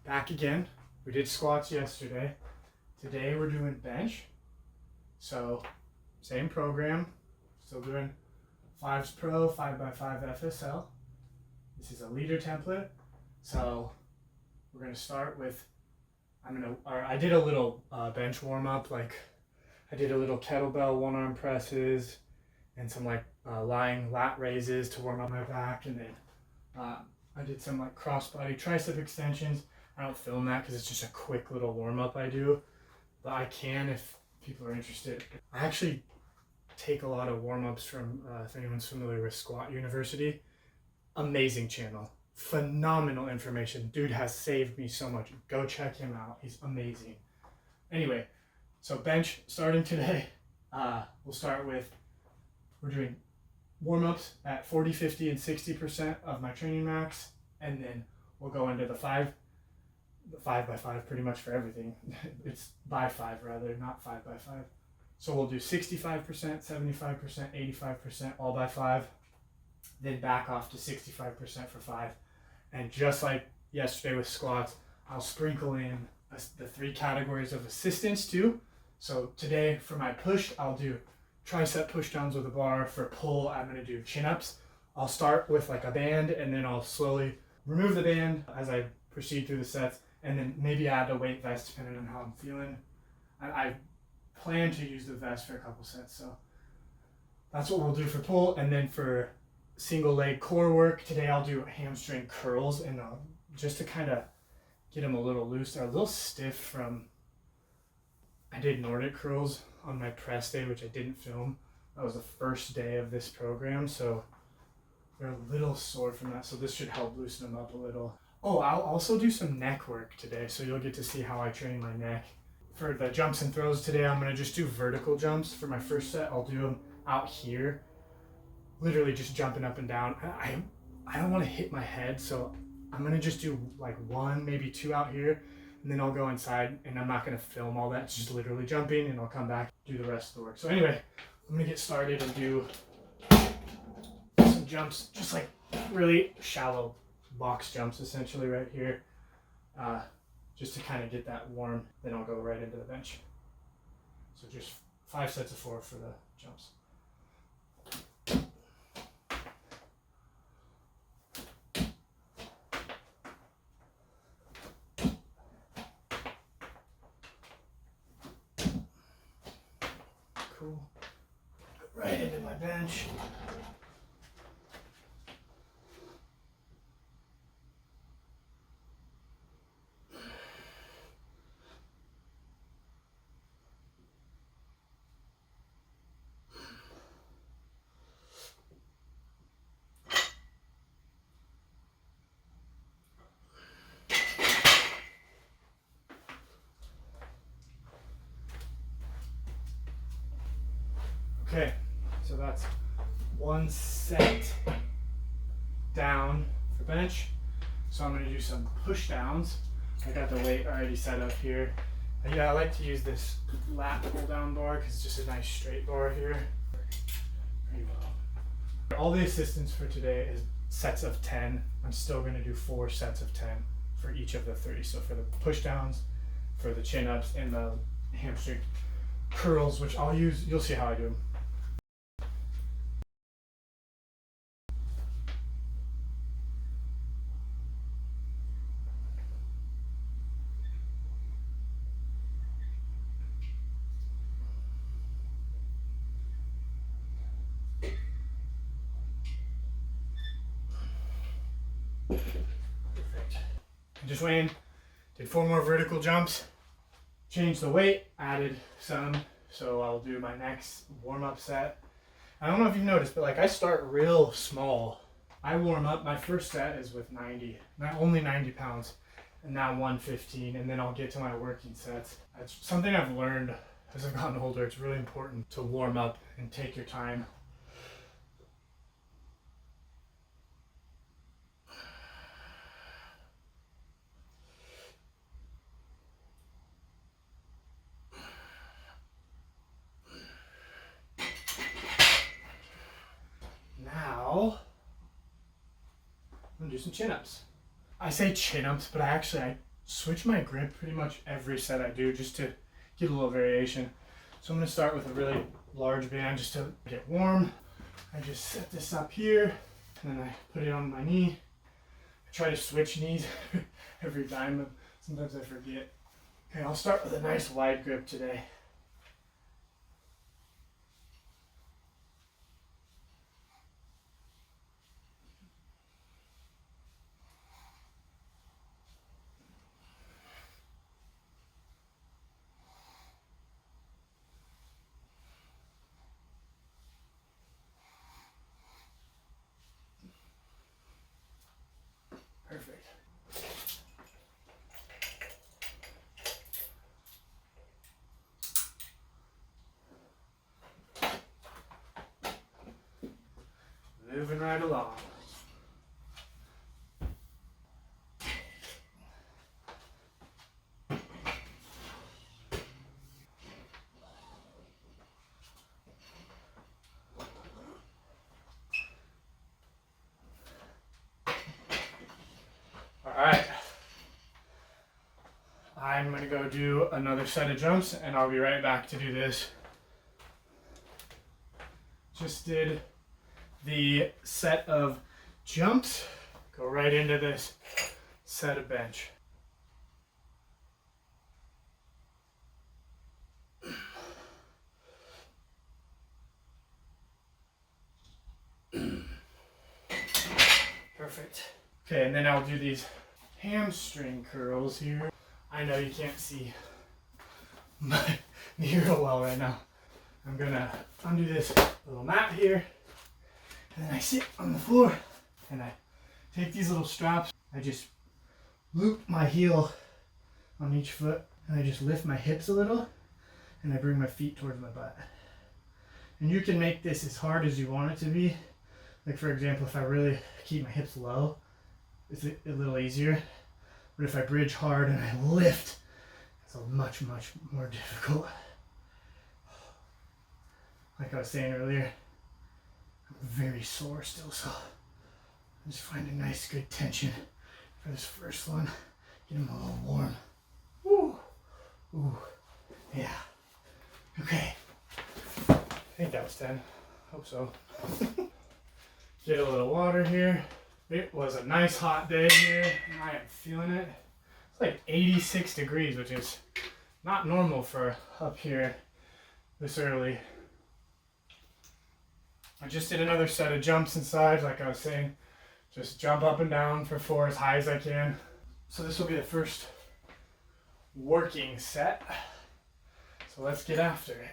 Back again. We did squats yesterday. Today we're doing bench. So same program. Still doing 5s Pro, 5x5 FSL. This is a leader template. So we're gonna start with, I did a little bench warm up. Like I did a little kettlebell one arm presses and some lying lat raises to warm up my back, and then I did some crossbody tricep extensions. I don't film that because it's just a quick little warm up I do, but I can if people are interested. I actually take a lot of warm ups from, if anyone's familiar with Squat University, amazing channel, phenomenal information. Dude has saved me so much. Go check him out. He's amazing. Anyway, so bench starting today. We'll start with, we're doing warm-ups at 40, 50, and 60% of my training max, and then we'll go into the 5x5 pretty much for everything. It's by 5 rather, not 5x5. So we'll do 65%, 75%, 85%, all by 5, then back off to 65% for 5. And just like yesterday with squats, I'll sprinkle in the 3 categories of assistance too. So today for my push, I'll do tricep push downs with a bar. For pull, I'm going to do chin ups. I'll start with a band, and then I'll slowly remove the band as I proceed through the sets, and then maybe add a weight vest depending on how I'm feeling. I plan to use the vest for a couple sets, so that's what we'll do for pull. And then for single leg core work, today I'll do hamstring curls, and just to kind of get them a little loose. They're a little stiff from, I did Nordic curls on my press day, which I didn't film. That was the first day of this program, so they're a little sore from that, so this should help loosen them up a little. Oh, I'll also do some neck work today, so you'll get to see how I train my neck. For the jumps and throws today, I'm going to just do vertical jumps. For my first set, I'll do them out here, literally just jumping up and down. I don't want to hit my head, so I'm going to just do 1, maybe 2 out here, and then I'll go inside, and I'm not going to film all that. It's just literally jumping, and I'll come back, do the rest of the work. So anyway, I'm going to get started and do some jumps, just really shallow box jumps essentially right here, just to kind of get that warm. Then I'll go right into the bench. So just 5 sets of 4 for the jumps. Cool. Right into my bench. Okay, so that's 1 set down for bench. So I'm going to do some push downs. I got the weight already set up here. And yeah, I like to use this lat pull down bar because it's just a nice straight bar here. Pretty well. All the assistance for today is sets of 10. I'm still going to do 4 sets of 10 for each of the 3. So for the push downs, for the chin ups, and the hamstring curls, which I'll use, you'll see how I do them. Perfect. I just went in, did 4 more vertical jumps, changed the weight, added some, so I'll do my next warm-up set. I don't know if you've noticed, but I start real small. I warm up, my first set is with only 90 pounds, and now 115, and then I'll get to my working sets. That's something I've learned as I've gotten older. It's really important to warm up and take your time. Now, I'm gonna do some chin-ups. I say chin-ups, but I switch my grip pretty much every set I do just to get a little variation. So I'm going to start with a really large band just to get warm. I just set this up here and then I put it on my knee. I try to switch knees every time, but sometimes I forget. Okay, I'll start with a nice wide grip today. Perfect. Moving right along. All right. I'm going to go do another set of jumps and I'll be right back to do this. Just did the set of jumps. Go right into this set of bench. Perfect. Okay, and then I'll do these hamstring curls here. I know you can't see my knee real well right now. I'm gonna undo this little mat here, and then I sit on the floor, and I take these little straps. I just loop my heel on each foot, and I just lift my hips a little, and I bring my feet towards my butt. And you can make this as hard as you want it to be. Like for example, if I really keep my hips low, it's a little easier. But if I bridge hard and I lift, it's much more difficult. Like I was saying earlier, I'm very sore still, so I'm just finding nice good tension for this first one. Get them a little warm. Woo! Ooh, yeah. Okay. I think that was 10. Hope so. Get a little water here. It was a nice hot day here, and I am feeling it. It's like 86 degrees, which is not normal for up here this early. I just did another set of jumps inside, like I was saying. Just jump up and down for 4 as high as I can. So this will be the first working set. So let's get after it.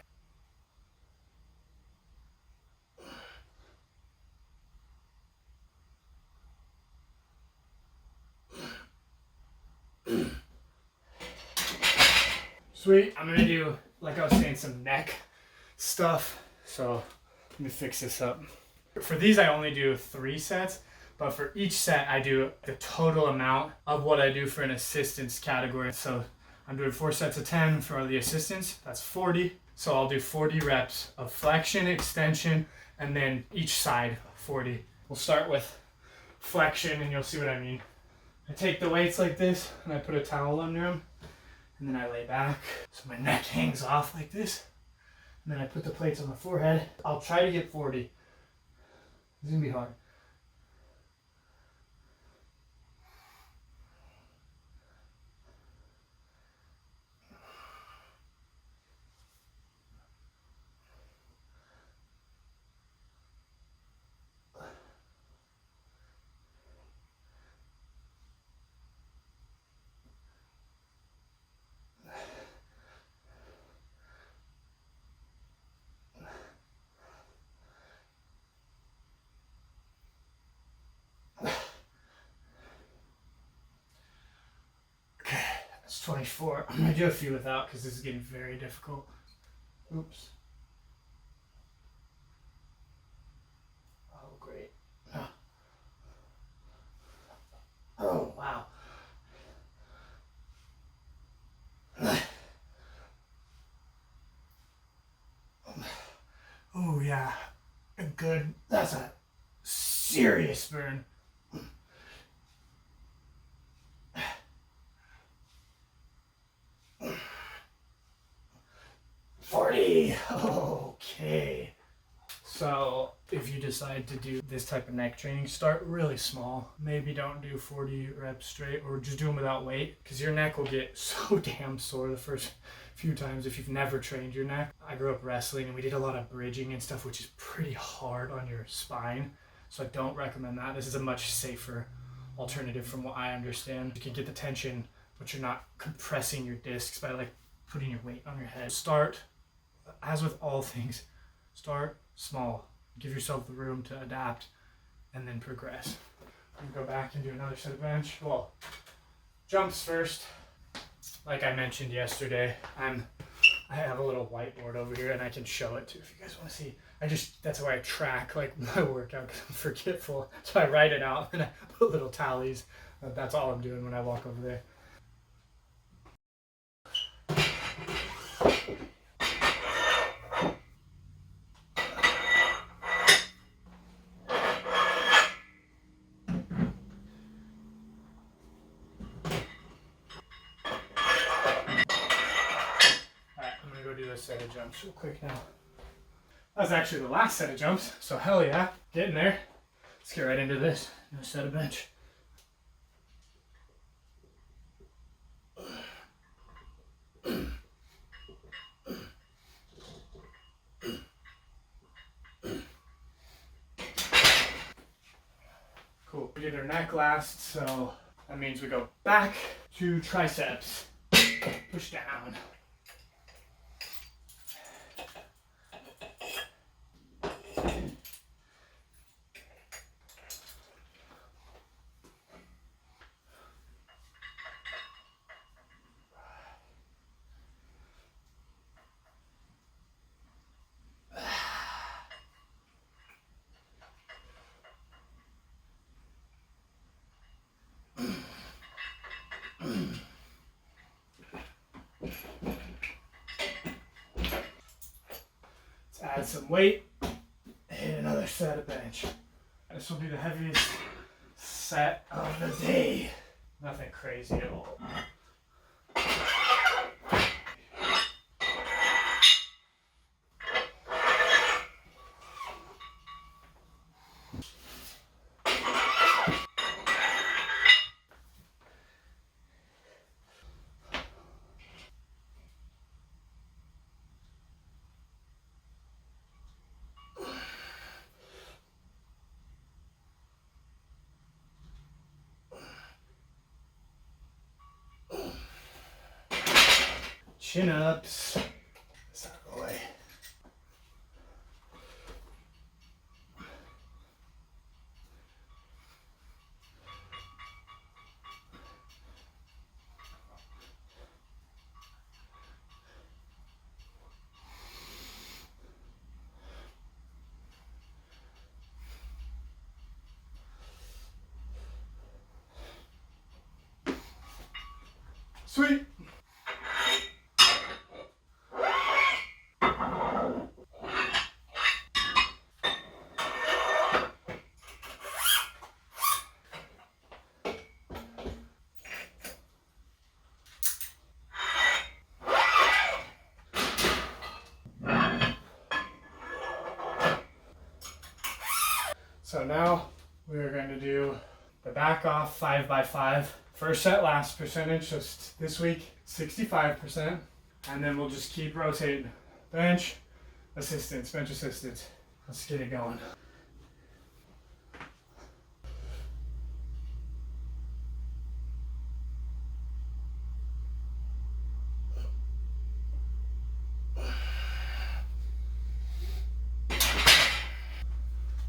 Sweet, I'm gonna do, like I was saying, some neck stuff. So let me fix this up. For these, I only do 3 sets, but for each set, I do the total amount of what I do for an assistance category. So I'm doing 4 sets of 10 for the assistance, that's 40. So I'll do 40 reps of flexion, extension, and then each side 40. We'll start with flexion and you'll see what I mean. I take the weights like this and I put a towel under them. And then I lay back, so my neck hangs off like this. And then I put the plates on the forehead. I'll try to get 40. It's gonna be hard. That's 24. I'm gonna do a few without because this is getting very difficult. Oops. Oh, great. Oh, wow. Oh, yeah. Good. That's a serious burn. Hey, okay. So if you decide to do this type of neck training, start really small. Maybe don't do 40 reps straight, or just do them without weight, because your neck will get so damn sore the first few times if you've never trained your neck. I grew up wrestling and we did a lot of bridging and stuff, which is pretty hard on your spine. So I don't recommend that. This is a much safer alternative from what I understand. You can get the tension, but you're not compressing your discs by like putting your weight on your head. Start, as with all things, start small. Give yourself the room to adapt and then progress. I'm gonna go back and do another set of bench. Well, jumps first. Like I mentioned yesterday, I have a little whiteboard over here and I can show it too if you guys want to see. That's how I track like my workout, because I'm forgetful. So I write it out and I put little tallies. That's all I'm doing when I walk over there. Set of jumps real quick now. That was actually the last set of jumps, so hell yeah, getting there. Let's get right into this. Another set of bench. Cool. We did our neck last, so that means we go back to triceps. Push down. Add some weight, hit another set of bench. This will be the heaviest set of the day. Nothing crazy at all. Chin-ups. This out of the way. Sweet. So now we're going to do the back off 5x5. First set last percentage, so this week 65%, and then we'll just keep rotating. Bench, assistance, bench assistance. Let's get it going.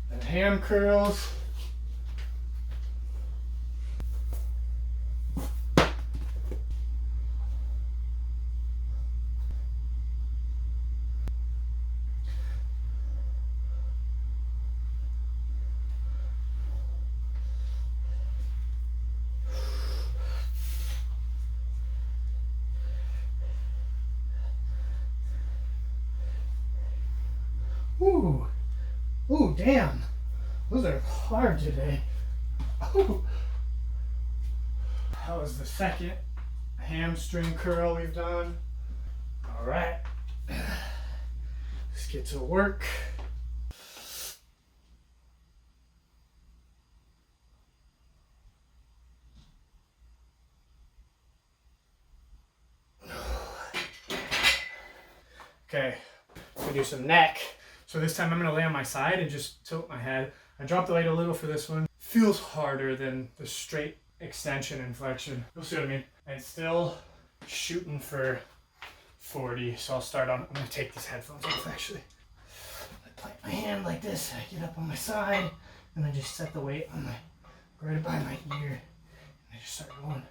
And ham curls. Ooh, ooh, damn. Those are hard today. Ooh. That was the second hamstring curl we've done. All right. Let's get to work. Okay, I'm gonna do some neck. So this time I'm gonna lay on my side and just tilt my head. I dropped the weight a little for this one. Feels harder than the straight extension and flexion. You'll see what I mean. And still shooting for 40. So I'll start on, I'm gonna take these headphones off actually. I plant my hand like this, I get up on my side, and I just set the weight on my, right by my ear. And I just start going.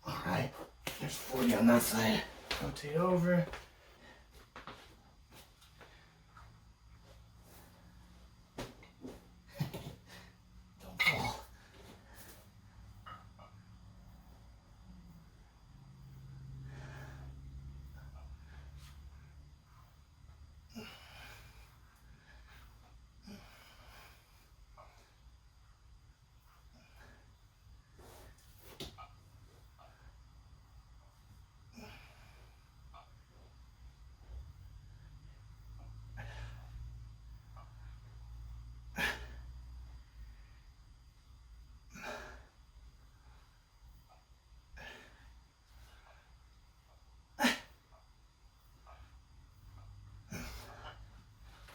Alright, there's 40 on that side. Rotate over. Don't fall.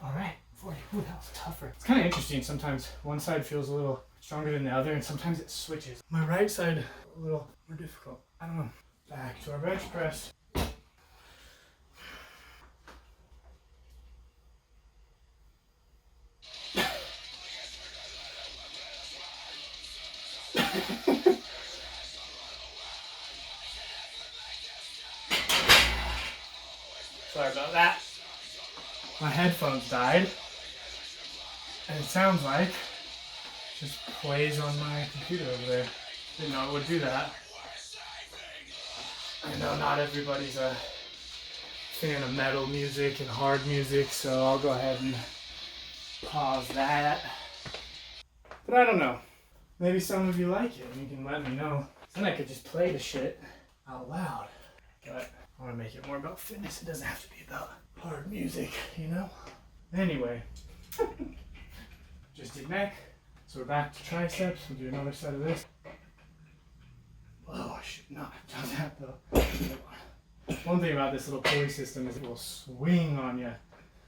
Alright, 40. Ooh, that was tougher. It's kind of interesting. Sometimes one side feels a little stronger than the other, and sometimes it switches. My right side, a little more difficult. I don't know. Back to our bench press. Sorry about that. My headphones died, and it sounds like it just plays on my computer over there. Didn't know it would do that. I know not everybody's a fan of metal music and hard music, so I'll go ahead and pause that. But I don't know. Maybe some of you like it and you can let me know. Then I could just play the shit out loud. But I want to make it more about fitness. It doesn't have to be about hard music, you know? Anyway, just did neck. So we're back to triceps. We'll do another set of this. Oh, I should not have done that though. One thing about this little pulley system is it will swing on you.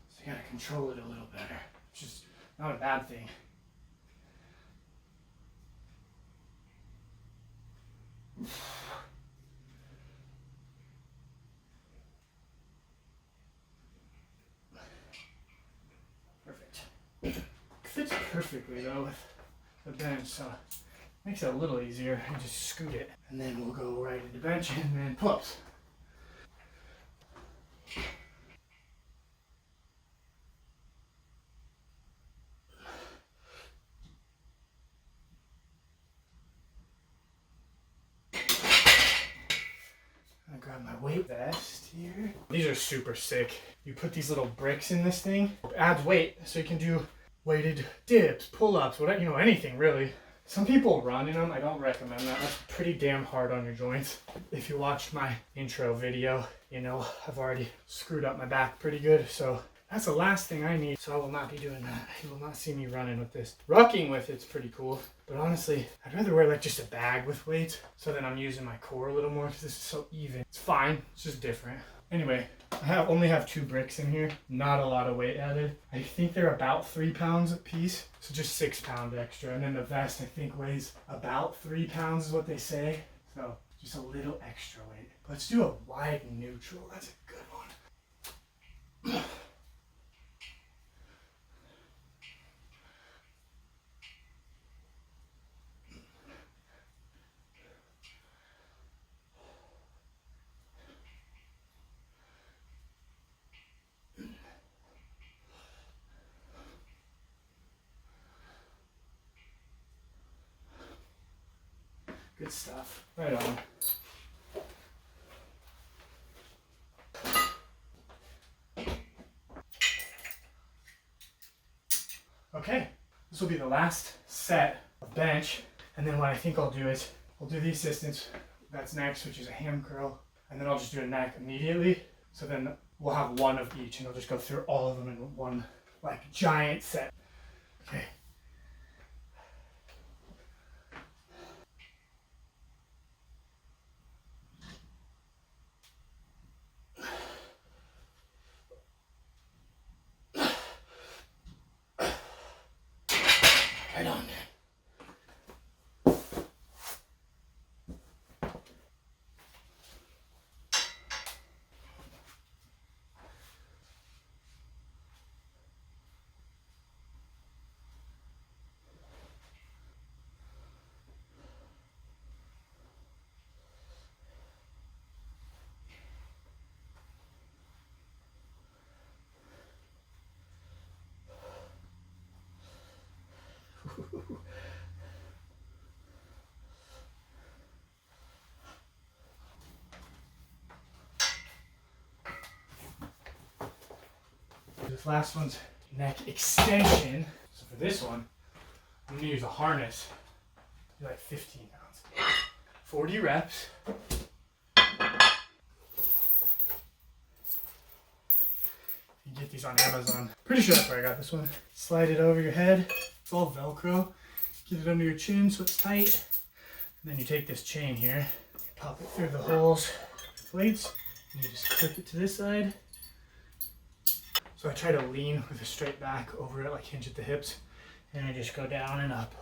So you gotta control it a little better. Which is not a bad thing. Perfect. Fits perfectly though with the bench, so it makes it a little easier. I just scoot it, and then we'll go right into bench and then pull-ups. I grab my weight vest here. These are super sick. You put these little bricks in this thing. It adds weight, so you can do weighted dips, pull-ups, whatever, you know, anything really. Some people run in them. I don't recommend that. That's pretty damn hard on your joints. If you watched my intro video, you know I've already screwed up my back pretty good, so that's the last thing I need. So I will not be doing that. You will not see me running with this. Rucking with it's pretty cool, but honestly, I'd rather wear like just a bag with weights, so then I'm using my core a little more because this is so even. It's fine. It's just different. Anyway, I only have 2 bricks in here. Not a lot of weight added. I think they're about 3 pounds a piece, so just 6 pounds extra. And then the vest I think weighs about 3 pounds is what they say. So just a little extra weight. Let's do a wide neutral. That's a good one. Good stuff. Right on. Okay, this will be the last set of bench. And then what I think I'll do is I'll do the assistance that's next, which is a ham curl. And then I'll just do a neck immediately. So then we'll have one of each and I'll just go through all of them in one like giant set. Okay. Right on. This last one's neck extension. So for this one, I'm gonna use a harness. Do like 15 pounds. 40 reps. You can get these on Amazon. Pretty sure that's where I got this one. Slide it over your head. It's all Velcro. Get it under your chin so it's tight. And then you take this chain here, you pop it through the holes, plates, and you just clip it to this side. So I try to lean with a straight back over it, like hinge at the hips, and I just go down and up.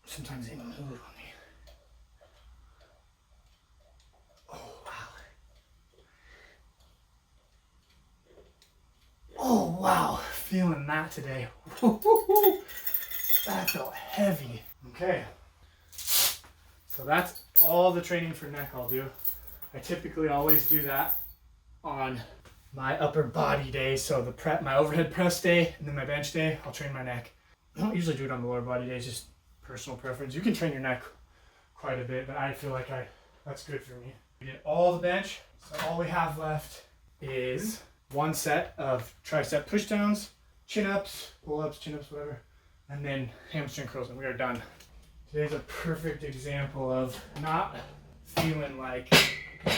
Sometimes they move on me. Oh, wow. Oh, wow. Feeling that today. That felt heavy. Okay. So that's all the training for neck I'll do. I typically always do that on my upper body day. So my overhead press day and then my bench day, I'll train my neck. I don't usually do it on the lower body days, just personal preference. You can train your neck quite a bit, but I feel like that's good for me. We did all the bench, so all we have left is one set of tricep pushdowns, chin-ups, pull-ups, chin-ups, whatever, and then hamstring curls, and we are done. Today's a perfect example of not feeling like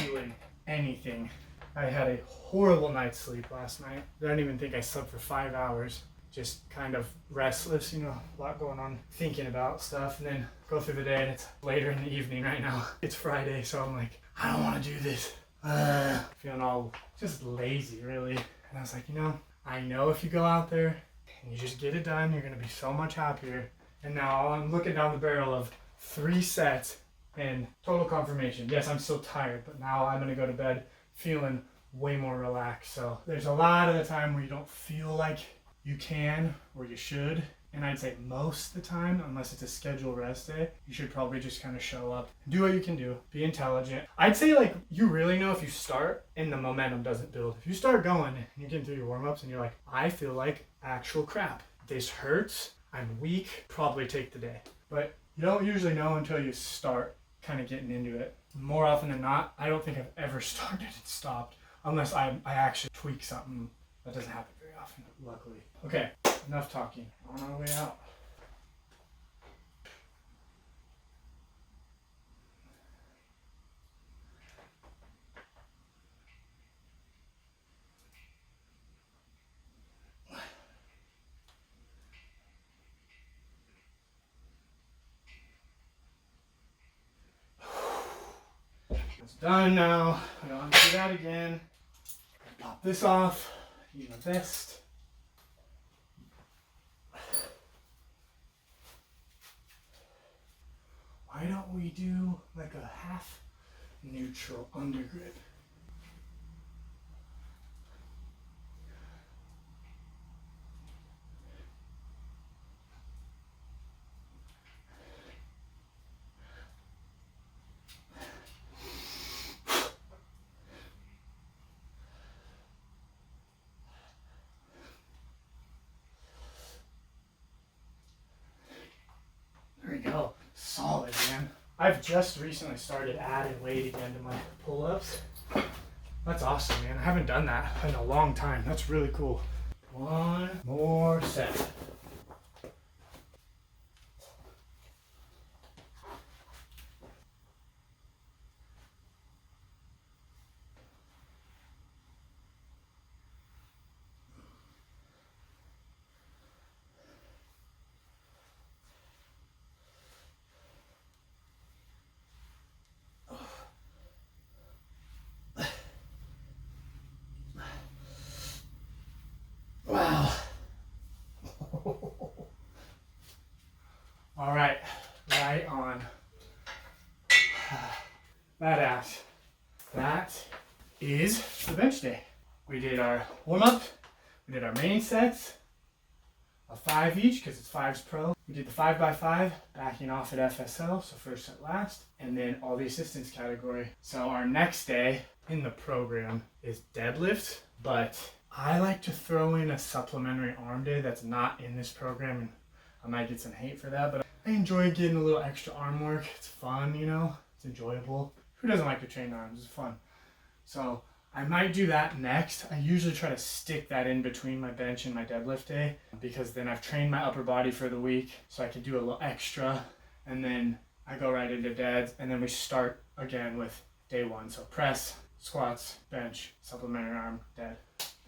doing anything. I had a horrible night's sleep last night. I don't even think I slept for 5 hours. Just kind of restless, a lot going on, thinking about stuff, and then go through the day, and it's later in the evening right now. It's Friday, so I'm like, I don't want to do this. Feeling all just lazy, really. And I was like, I know if you go out there and you just get it done, you're going to be so much happier. And now I'm looking down the barrel of 3 sets and total confirmation. Yes, I'm still tired, but now I'm going to go to bed feeling way more relaxed. So there's a lot of the time where you don't feel like you can or you should, and I'd say most of the time, unless it's a scheduled rest day, you should probably just kind of show up, do what you can do, be intelligent. I'd say you really know if you start and the momentum doesn't build. If you start going and you're getting through your warm-ups and you're like, I feel like actual crap, this hurts, I'm weak, probably take the day. But you don't usually know until you start kind of getting into it. More often than not, I don't think I've ever started and stopped unless I actually tweak something. That doesn't happen very often, luckily. Okay, enough talking. On our way out. It's done now. I don't have to do that again. Pop this off. Use my vest. Why don't we do like a half neutral undergrip? There we go. Solid, man. I've just recently started adding weight again to my pull-ups. That's awesome, man. I haven't done that in a long time. That's really cool. One more set. Wow. All right, right on. Badass. That is the bench day. We did our warm-up, we did our main sets, a 5 each because it's 5s pro. We did the 5x5, backing off at FSL, so first set last, and then all the assistance category. So our next day in the program is deadlift, but I like to throw in a supplementary arm day that's not in this program, and I might get some hate for that, but I enjoy getting a little extra arm work. It's fun, you know, it's enjoyable. Who doesn't like to train arms? It's fun. So I might do that next. I usually try to stick that in between my bench and my deadlift day because then I've trained my upper body for the week, so I can do a little extra, and then I go right into deads, and then we start again with day one. So press, squats, bench, supplementary arm, dead.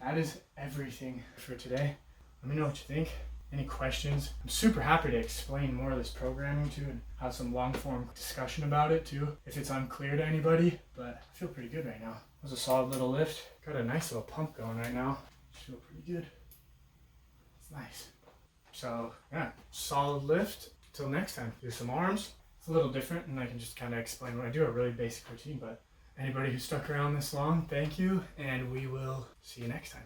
That is everything for today. Let me know what you think. Any questions? I'm super happy to explain more of this programming too and have some long form discussion about it too if it's unclear to anybody, but I feel pretty good right now. It was a solid little lift. Got a nice little pump going right now. I feel pretty good. It's nice. So yeah, solid lift. Till next time, do some arms. It's a little different and I can just kind of explain what I do, a really basic routine, but anybody who stuck around this long, thank you, and we will see you next time.